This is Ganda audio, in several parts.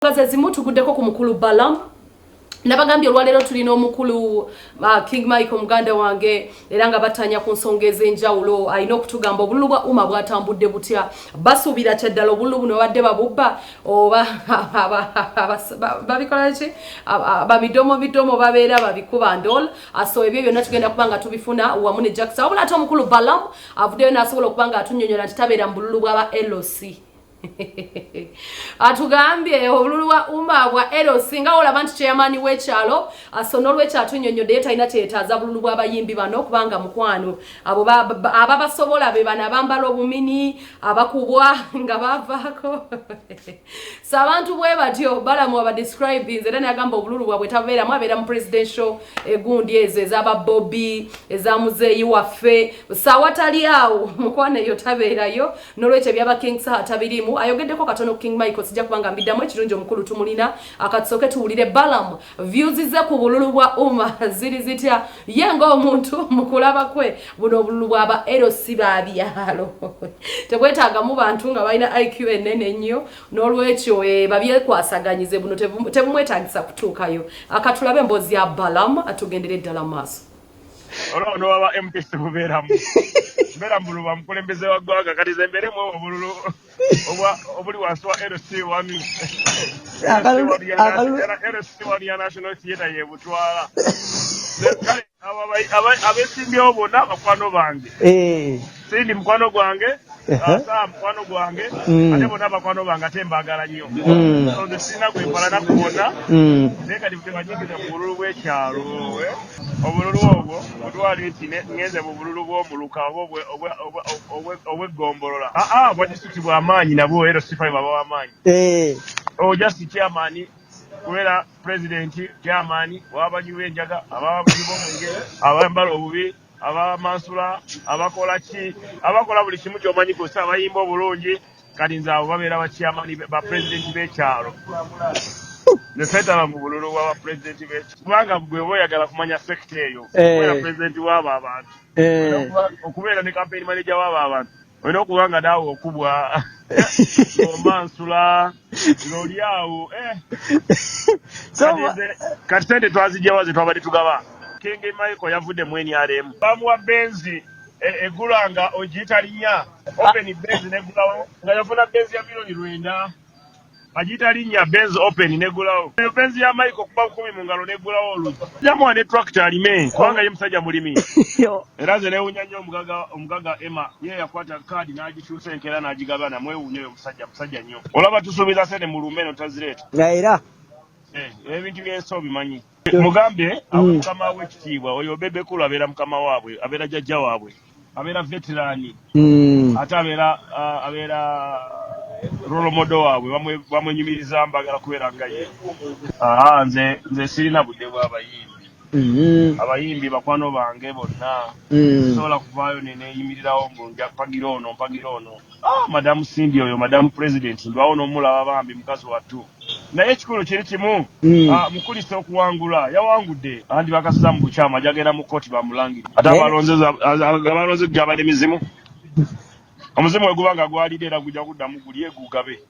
Zimu tuguddeko ku mukulu Balaam nabagambye olwaleero tulina omukulu King Michael muganda wange era nga batanya ku nsonga ez'enjawulo alina okutugamba obululu bwa umma bwatambudde butya basuubira kyaddala obululu buno badde babubba oba babikola ki bamidomo babeera babikuba ndola so ebyo byonna tugenda kuba nga tubifuna wamu ne Jackson wabula ate omukulu Balaam avuddeyo n'asobola okuba nga atunnyonnyola nti tabeera mu bululu bw'aba LOC atugambye obululu bwa umma bwa LOC nga olaba nti chairman w'ekyalo asonolwe kyatunyonyodde yetalina kyetaaza bululu bw'abayimbi bano kubanga mukwano abo ababasobola be bana bambala obumini abakubwa nga bavaako so abantu bwe batyo Balaam aba describing era n'agamba obululu bwabwe tabeeramu abeera mu presidential egundi ezo ez'aba Bobby eza muzeeyi waffe sawatali awo mukwano eyo tabeerayo n'olwekyo byaba King Saha tabirimu ayogeddeko katono King Michael sijja kubanga mbiddamu ekirungi omukulu tumulina akatusooke tuwulire Balaam views ze ku bululu bwa umma ziri zitya ye ng'omuntu mu kulaba kwe buno obululu bw'aba LOC babyalo tebwetaaga mu bantu nga balina IQ enene ennyo n'olwekyo babyekwasaganyize buno tebumwetaagisa kutuukayo akatulabe emboozi ya Balaam atugendere ddala maaso ono waba MPC bubeeramu beera mbulu bamukulembeze wa ggwanga kati ze mbeeremu obululu obuli wansi wa LC wani ya National Theatre ye butwala kale abesimbyewo bonna bakwano bange sindi mukwano gwange saa mukwano gwange ate bonna bakwano bange ate mbagala nnyo nze sirina gwempalana kubona naye kati banyingiza mu bululu bw'ekyalo obululu obwo butwala nti ngenze mu bululu bw'omuluka obw'eggombolola bwadisituti bw'amaanyi nabwo era sifayo baba w'amaanyi just chairman kubeera president chairman w'abanyi b'enjaga ababanyi b'omwenge abambala obubi abamansula abakola buli kimu ky'omanyi kusa abayimba obulungi kati nze abo babeera bachairman ba president b'ekyalo nesayitaba mu bululu bw'aba president b'ekyalo kubanga gwe oyagala kumanya sekta eyo okubeera president w'abo abantu okubeera ne campaign manager w'abo abantu olina okuba nga naawe okubwa omansula ng'oli awo kati sente twazigyawa ze twabadde tugaba King Michael yavudde mu NRM bamuwa benzi egula nga ogiyita linnya open benzi negulawo nga yafuna benzi ya $9,000,000 agiyita linnya benzi open negulawo benzi ya Michael kuba 10 mu ngalo negulawo oluzi jamuwa ne tractor alime kubanga ye musajja mulimi era nze newunya nnyo omugaga Emma ye yakwata kaadi n'agikyusa enkeera n'agigaba namwewunya oyo musajja nnyo olaba tusuubiza sente mu lumeno tazireeta era ebintu byensi obimanyi mugambe mukama w'ekitiibwa oyo Bebekulu abeera mukama waabwe abeera jjajja waabwe abeera veterani ate abeera rolomodo waabwe bamwenyumiriza mbagala kubeera nga ye nze sirina budde bw'abayimbi abayimbi bakwano bange bonna sobola kuvaayo neneyimirirawo mbu mpagira ono madamu Cindy oyo madamu president ndwawo n'omulaba bambi mukazi wattu naye ekikulu kiri kimu mukulisa okuwangula yawangudde andi bakasiza mu bukyama jagenda mu kooti bamulangire ate abalonze gyabadde mizimu omuzimu we guba nga gwalidde era gujja kuddamu guli egugabe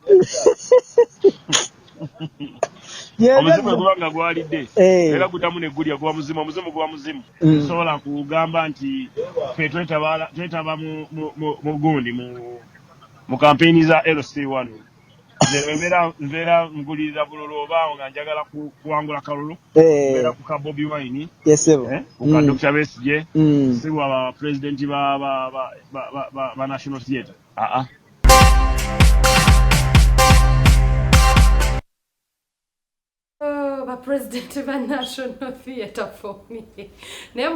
omuzimu we guba nga gwalidde era guddamu ne gulya guba muzimu omuzimu guba muzimu sobola kugamba nti fe twetaba mu gundi mu kampeyini za LC1 nbeera ngulirira bululu obaawo nga njagala kuwangula kalulu mbeera ku ka Bobi Wine ku ka Dr. Besigye si bwaba president ba National Theatre ba president ba National Theatre for me naye